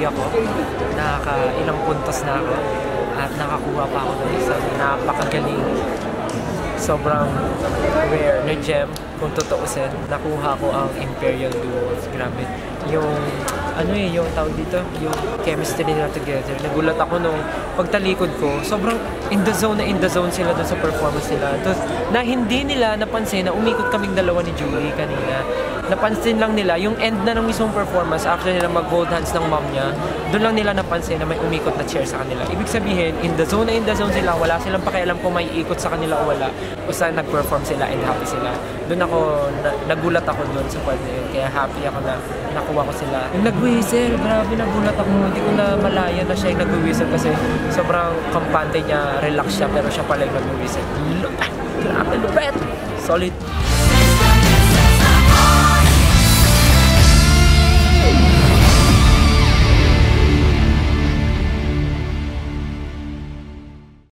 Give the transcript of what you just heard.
happy ako. Ilang puntos na ako. At nakakuha pa ako ng isang napakagaling. Sobrang rare na gem. Kung tutuusin, nakuha ko ang Imperial Duos. Grabe. Yung tawag dito, yung chemistry nila together. Nagulat ako nung pagtalikod ko, sobrang in the zone sila dun sa performance nila. Tapos, na hindi nila napansin na umikot kaming dalawa ni Julie kanina. Napansin lang nila, yung end na ng mismong performance, after nila mag-hold hands ng mom niya, doon lang nila napansin na may umikot na chair sa kanila. Ibig sabihin, in the zone sila, wala silang pakialam kung may ikot sa kanila o wala. Basta nag-perform sila and happy sila. Doon ako, nagulat ako doon sa part na yun. Kaya happy ako na nakuha ko sila. Yung nag-whistle, grabe nagulat ako. Hindi ko na malaya na siya yung nag-whistle kasi sobrang kampante niya, relax siya, pero siya pala yung nag-whistle. Grabe, lupet! Solid.